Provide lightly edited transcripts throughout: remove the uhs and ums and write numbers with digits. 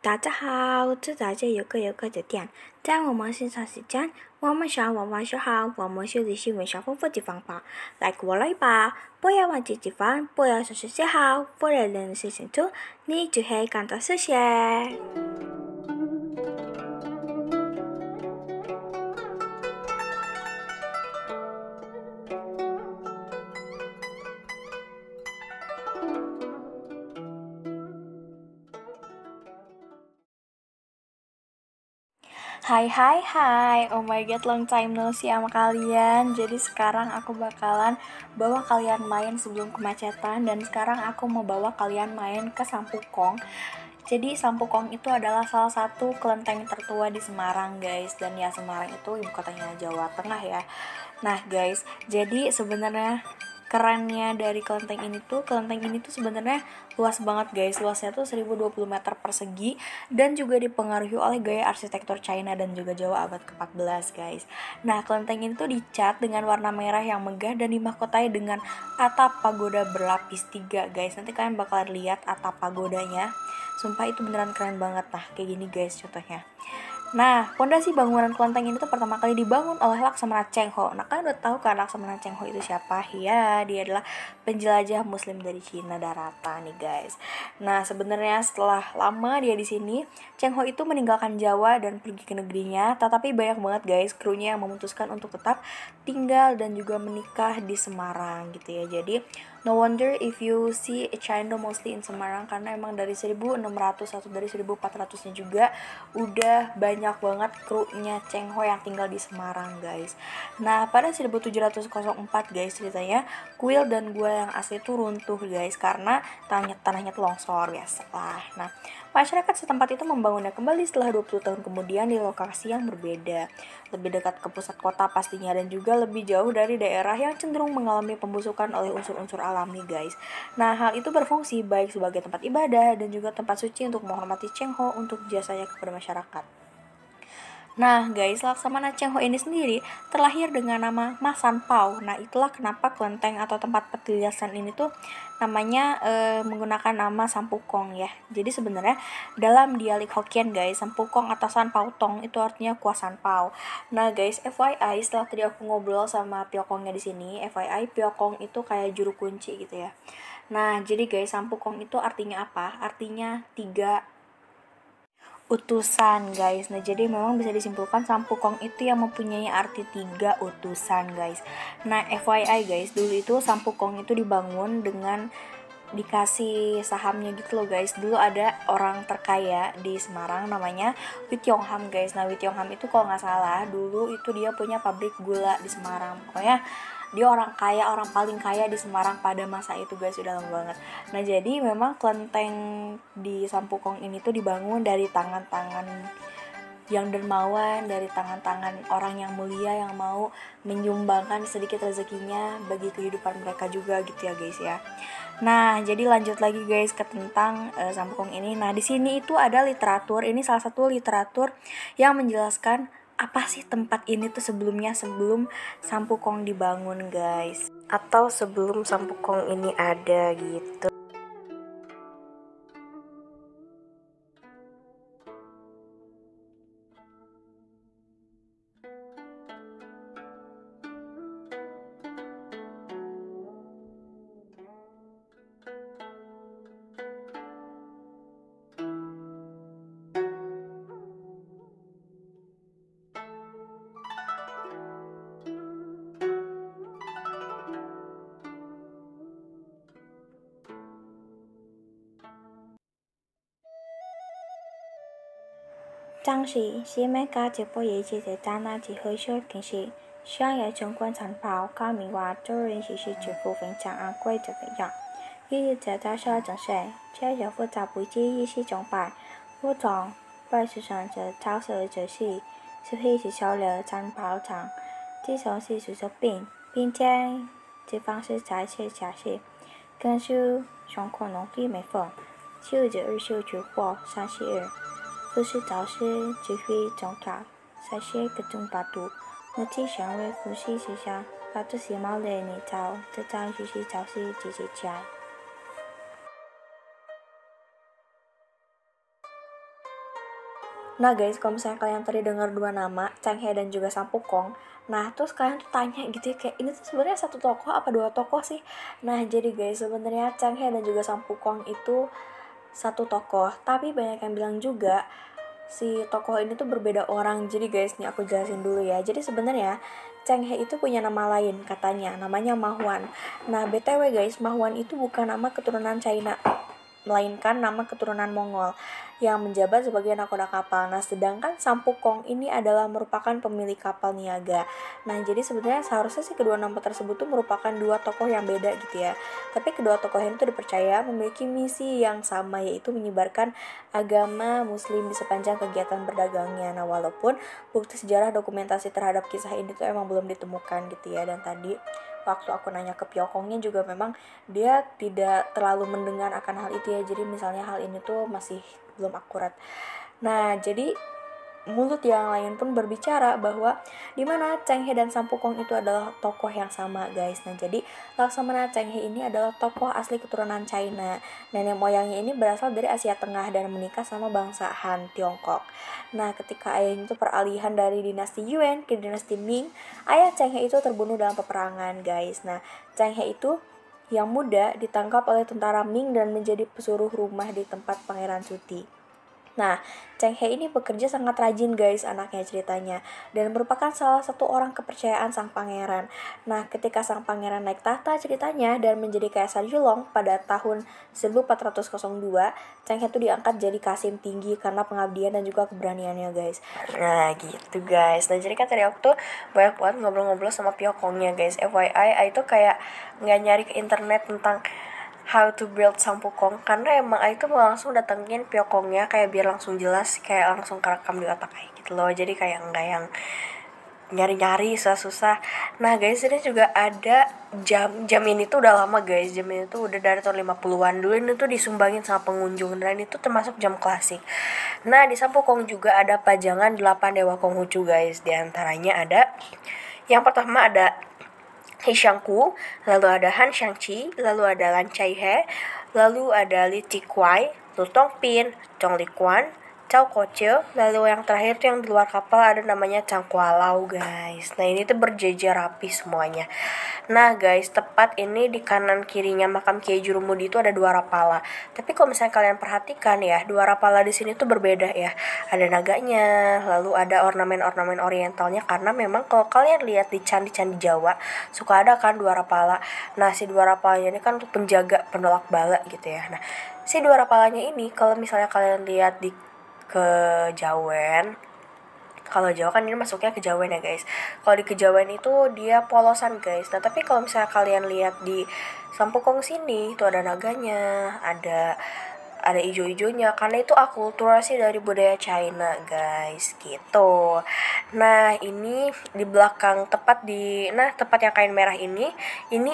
大家好，这在这有个的点，在我们欣赏时间，我们想玩玩就好，我们学习新闻小丰富的方法，来过来吧！不要忘记吃饭，不要收拾写好，不然人事情多，你就会感到失血。Hai, oh my god, long time no see sama kalian. Jadi sekarang aku bakalan bawa kalian main sebelum kemacetan. Dan sekarang aku mau bawa kalian main ke Sampukong. Jadi Sampukong itu adalah salah satu kelenteng tertua di Semarang guys. Dan ya Semarang itu ibu kotanya Jawa Tengah ya. Nah guys, jadi sebenarnya kerennya dari kelenteng ini tuh sebenarnya luas banget guys. Luasnya tuh 1020 meter persegi dan juga dipengaruhi oleh gaya arsitektur China dan juga Jawa abad ke-14 guys. Nah, kelenteng ini tuh dicat dengan warna merah yang megah dan dimahkotai dengan atap pagoda berlapis 3 guys. Nanti kalian bakalan lihat atap pagodanya. Sumpah itu beneran keren banget. Nah, kayak gini guys contohnya. Nah, fondasi bangunan kelenteng ini tuh pertama kali dibangun oleh Laksamana Cheng Ho. Nah, kalian udah tahu kan Laksamana Cheng Ho itu siapa? Ya, dia adalah penjelajah muslim dari Cina daratan nih, guys. Nah, sebenarnya setelah lama dia di sini, Cheng Ho itu meninggalkan Jawa dan pergi ke negerinya, tetapi banyak banget guys krunya yang memutuskan untuk tetap tinggal dan juga menikah di Semarang gitu ya. Jadi, no wonder if you see a China mostly in Semarang karena emang dari 1600 atau dari 1400-nya juga udah banyak banget krunya Cheng Ho yang tinggal di Semarang guys. Nah pada 1704 guys ceritanya kuil dan gua yang asli itu runtuh guys karena tanahnya tuh longsor biasa lah. Nah masyarakat setempat itu membangunnya kembali setelah 20 tahun kemudian di lokasi yang berbeda, lebih dekat ke pusat kota pastinya dan juga lebih jauh dari daerah yang cenderung mengalami pembusukan oleh unsur-unsur alami guys. Nah hal itu berfungsi baik sebagai tempat ibadah dan juga tempat suci untuk menghormati Cheng Ho untuk jasanya kepada masyarakat. Nah guys, Laksamana Cheng Ho ini sendiri terlahir dengan nama Ma San Pao. Nah itulah kenapa kelenteng atau tempat petilasan ini tuh namanya menggunakan nama Sampukong ya. Jadi sebenarnya dalam dialek Hokkien guys, Sampukong atau San Pao Tong itu artinya kuah San Pao. Nah guys, FYI setelah tadi aku ngobrol sama Pyokongnya di sini, FYI Pyokong itu kayak juru kunci gitu ya. Nah jadi guys, Sampukong itu artinya apa? Artinya 3 utusan guys. Nah jadi memang bisa disimpulkan Sampukong itu yang mempunyai arti 3 utusan guys. Nah FYI guys, dulu itu Sampukong itu dibangun dengan dikasih sahamnya gitu loh guys. Dulu ada orang terkaya di Semarang namanya Wit Yongham guys. Nah Wit Yongham itu kalau nggak salah dulu itu dia punya pabrik gula di Semarang. Pokoknya dia orang kaya, orang paling kaya di Semarang pada masa itu guys, udah lama banget. Nah jadi memang kelenteng di Sampukong ini tuh dibangun dari tangan-tangan yang dermawan, dari tangan-tangan orang yang mulia yang mau menyumbangkan sedikit rezekinya bagi kehidupan mereka juga gitu ya guys ya. Nah, jadi lanjut lagi guys ke tentang Sampukong ini. Nah, di sini itu ada literatur. Ini salah satu literatur yang menjelaskan apa sih tempat ini tuh sebelum Sampukong dibangun guys, atau sebelum Sampukong ini ada gitu.张氏西门家这波业绩在展览及合修平时，想要中观长跑，高明话周人其实绝部分讲按规则的样，也在大小正式，这就复杂不计一些钟摆，服装摆饰上这草色这些，是黑是小了长跑场，这种是属作品，并且这方式在写下去，根据双可能对没缝，就这二修绝货32。不是造势只会中条，才是各种八度。我只想为呼吸之下，把这些毛类你找，这张就是造势直接起来。Nah guys, kalau misalnya kalian tadi dengar dua nama, Chang He dan juga Sampukong, nah terus kalian tuh tanya gitu ya, kayak ini tuh sebenarnya satu tokoh apa dua tokoh sih? Nah jadi guys, sebenarnya Chang He dan juga Sampukong itu satu tokoh, tapi banyak yang bilang juga si tokoh ini tuh berbeda orang. Jadi guys, nih aku jelasin dulu ya. Jadi sebenarnya Cheng He itu punya nama lain katanya, namanya Ma Huan. Nah, BTW guys, Ma Huan itu bukan nama keturunan China, melainkan nama keturunan Mongol yang menjabat sebagai nakoda kapal. Nah, sedangkan Sampukong ini adalah merupakan pemilik kapal niaga. Nah, jadi sebenarnya seharusnya sih kedua nama tersebut tuh merupakan dua tokoh yang beda gitu ya. Tapi kedua tokoh ini tuh dipercaya memiliki misi yang sama, yaitu menyebarkan agama Muslim di sepanjang kegiatan berdagangnya. Nah, walaupun bukti sejarah dokumentasi terhadap kisah ini tuh emang belum ditemukan gitu ya. Dan tadi waktu aku nanya ke Pyokongnya juga memang dia tidak terlalu mendengar akan hal itu ya. Jadi misalnya hal ini tuh masih belum akurat. Nah, jadi mulut yang lain pun berbicara bahwa dimana Cheng He dan Sampukong itu adalah tokoh yang sama guys. Nah jadi Laksamana Cheng He ini adalah tokoh asli keturunan China. Nenek moyangnya ini berasal dari Asia Tengah dan menikah sama bangsa Han Tiongkok. Nah ketika ayahnya itu peralihan dari dinasti Yuan ke dinasti Ming, ayah Cheng He itu terbunuh dalam peperangan guys. Nah Cheng He itu yang muda ditangkap oleh tentara Ming dan menjadi pesuruh rumah di tempat Pangeran Suti. Nah, Cheng He ini bekerja sangat rajin guys anaknya ceritanya, dan merupakan salah satu orang kepercayaan sang pangeran. Nah, ketika sang pangeran naik tahta ceritanya dan menjadi Kaisar Yulong pada tahun 1402, Cheng He itu diangkat jadi Kasim tinggi karena pengabdian dan juga keberaniannya guys. Nah gitu guys. Nah jadi kan tadi aku tuh banyak banget ngobrol-ngobrol sama Pyokongnya guys. FYI, itu kayak nggak nyari ke internet tentang how to build Sampukong, karena emang itu mau langsung datengin Pyokongnya kayak biar langsung jelas, kayak langsung kerekam di otak kayak gitu loh. Jadi kayak enggak yang nyari-nyari susah-susah. Nah guys, ini juga ada jam ini tuh udah lama guys. Jam ini tuh udah dari tahun 50-an dulu, ini tuh disumbangin sama pengunjung dan itu termasuk jam klasik. Nah di Sampukong juga ada pajangan 8 dewa Konghucu guys. Di antaranya ada yang pertama ada He Shangku, lalu ada Han Shangqi, lalu ada Lan Chai He, lalu ada Li Tikwai, Lu Tongpin, Chong Li Quan, Cao Koche, lalu yang terakhir tuh yang di luar kapal ada namanya Chang Kualau guys. Nah ini tuh berjejer rapi semuanya. Nah guys, tepat ini di kanan kirinya makam Kiai Jurumudi itu ada dua rapala. Tapi kalau misalnya kalian perhatikan ya, dua rapala di sini tuh berbeda ya. Ada naganya, lalu ada ornamen-ornamen orientalnya, karena memang kalau kalian lihat di candi-candi Jawa suka ada kan dua rapala. Nah si dua rapalanya ini kan untuk penjaga penolak bala gitu ya. Nah si dua rapalanya ini kalau misalnya kalian lihat di Kejawen, kalau Jawa kan ini masuknya Kejawen ya guys. Kalau di Kejawen itu dia polosan guys. Nah tapi kalau misalnya kalian lihat di Sampukong sini itu ada naganya, ada ijo-ijonya, karena itu akulturasi dari budaya China guys gitu. Nah ini di belakang tepat yang kain merah ini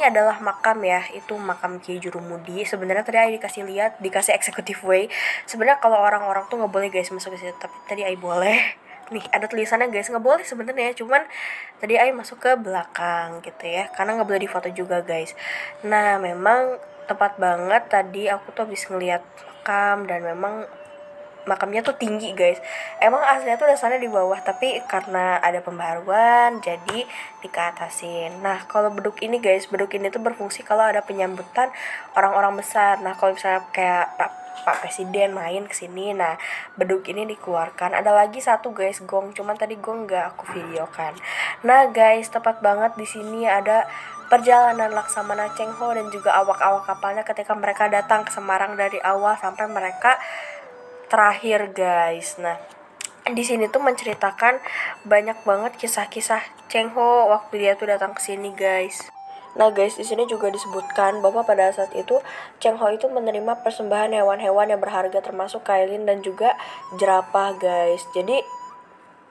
adalah makam ya, itu makam Kiai Jurumudi. Sebenarnya tadi dikasih executive way. Sebenarnya kalau orang-orang tuh nggak boleh guys masuk ke situ, tapi tadi boleh. Nih ada tulisannya guys, nggak boleh sebenarnya, cuman tadi masuk ke belakang gitu ya, karena nggak boleh difoto juga guys. Nah memang tepat banget, tadi aku tuh habis ngeliat makam dan memang makamnya tuh tinggi guys. Emang aslinya tuh dasarnya di bawah, tapi karena ada pembaruan jadi dikeatasin. Nah kalau beduk ini tuh berfungsi kalau ada penyambutan orang-orang besar. Nah kalau misalnya kayak Pak Presiden main kesini, nah beduk ini dikeluarkan. Ada lagi satu guys, gong, cuman tadi gong nggak aku videokan. Nah guys, tepat banget di sini ada perjalanan Laksamana Cheng Ho dan juga awak-awak kapalnya ketika mereka datang ke Semarang dari awal sampai mereka terakhir guys. Nah di sini tuh menceritakan banyak banget kisah-kisah Cheng Ho waktu dia tuh datang ke sini guys. Nah guys, di sini juga disebutkan bahwa pada saat itu Cheng Ho itu menerima persembahan hewan-hewan yang berharga termasuk kailin dan juga jerapah guys. Jadi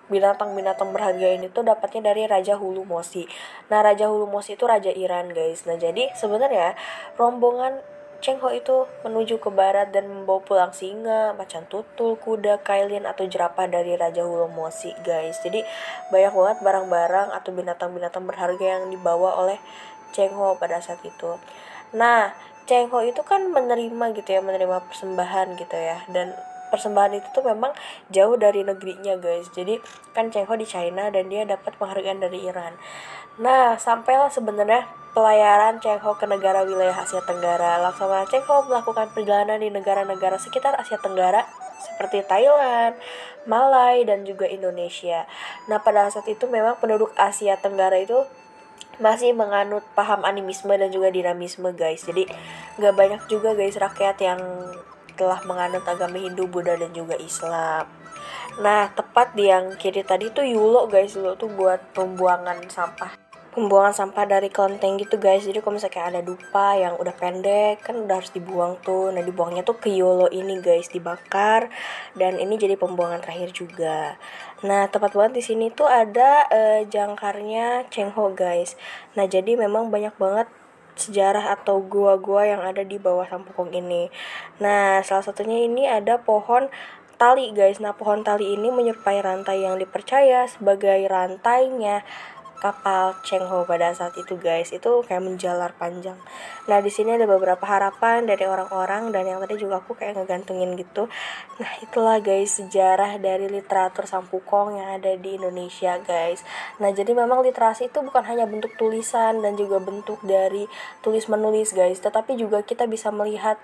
binatang-binatang berharga ini tuh dapatnya dari Raja Hulu Mosi. Nah Raja Hulu Mosi itu Raja Iran guys. Nah jadi sebenarnya rombongan Cheng Ho itu menuju ke barat dan membawa pulang singa, macan tutul, kuda, kailin atau jerapah dari Raja Hulu Mosi guys. Jadi banyak banget barang-barang atau binatang-binatang berharga yang dibawa oleh Cheng Ho pada saat itu. Nah Cheng Ho itu kan menerima persembahan gitu ya, dan persembahan itu tuh memang jauh dari negerinya guys. Jadi kan Cheng Ho di China dan dia dapat penghargaan dari Iran. Nah, sampailah sebenarnya pelayaran Cheng Ho ke negara wilayah Asia Tenggara. Laksamana Cheng Ho melakukan perjalanan di negara-negara sekitar Asia Tenggara seperti Thailand, Malai, dan juga Indonesia. Nah, pada saat itu memang penduduk Asia Tenggara itu masih menganut paham animisme dan juga dinamisme guys. Jadi gak banyak juga guys rakyat yang telah menganut agama Hindu, Buddha, dan juga Islam. Nah, tepat di yang kiri tadi tuh Yulo guys. Yulo tuh buat pembuangan sampah dari kelenteng gitu guys. Jadi kalau misalnya kayak ada dupa yang udah pendek kan udah harus dibuang tuh. Nah, dibuangnya tuh ke Yulo ini guys, dibakar, dan ini jadi pembuangan terakhir juga. Nah, tepat banget di sini tuh ada jangkarnya Cheng Ho guys. Nah, jadi memang banyak banget sejarah atau gua-gua yang ada di bawah Sampokong ini. Nah, salah satunya ini ada pohon tali guys. Nah, pohon tali ini menyerupai rantai yang dipercaya sebagai rantainya kapal Cheng Ho pada saat itu guys. Itu kayak menjalar panjang. Nah, di sini ada beberapa harapan dari orang-orang dan yang tadi juga aku kayak ngegantungin gitu. Nah, itulah guys sejarah dari literatur Sampukong yang ada di Indonesia guys. Nah, jadi memang literasi itu bukan hanya bentuk tulisan dan juga bentuk dari tulis menulis guys, tetapi juga kita bisa melihat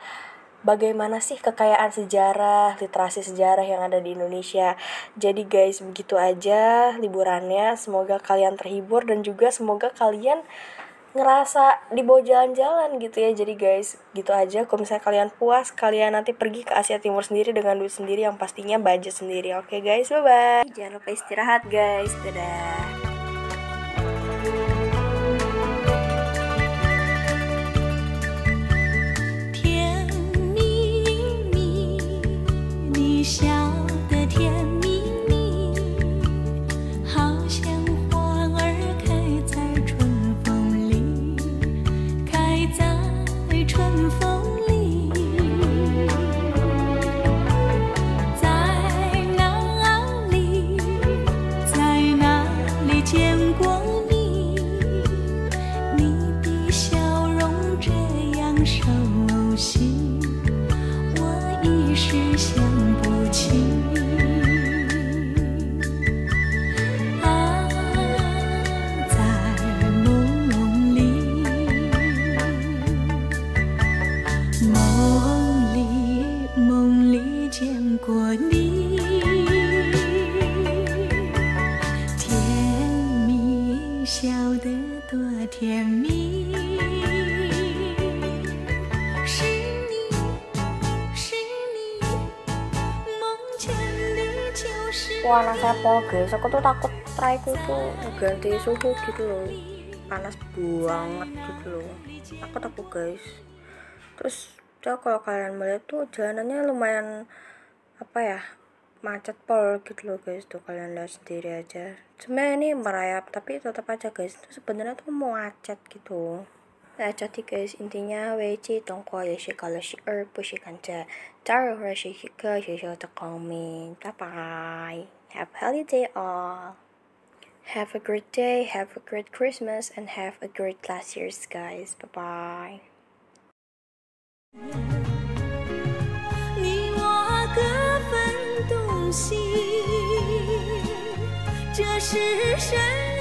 bagaimana sih kekayaan sejarah, literasi sejarah yang ada di Indonesia. Jadi guys, begitu aja liburannya. Semoga kalian terhibur dan juga semoga kalian ngerasa dibawa jalan-jalan gitu ya. Jadi guys, gitu aja. Kalau misalnya kalian puas, kalian nanti pergi ke Asia Timur sendiri dengan duit sendiri yang pastinya budget sendiri. Oke guys, bye-bye. Jangan lupa istirahat guys. Dadah. 笑得甜蜜蜜，好像花儿开在春风里，开在春风里。在哪里，在哪里见过你？你的笑容这样熟悉，我一时想不起。啊，在梦里，梦里见过你，甜蜜笑得多甜蜜。Wah, anak saya pol guys, aku tuh takut traiku tuh ganti suhu gitu loh, panas banget gitu loh, takut guys. Terus kalau kalian melihat tuh jalanannya lumayan apa ya, macet pol gitu loh guys, tuh kalian lihat sendiri aja. Sebenarnya ini merayap tapi tetap aja guys, itu sebenarnya tuh mau macet gitu. Nah, jadi guys, intinya 为这动画也是搞了12部时间的，加入或是一个学校的公民，拜拜。Have a holiday all. Have a great day, have a great Christmas, and have a great last year's guys. Bye bye. 你我各分东西，这是谁？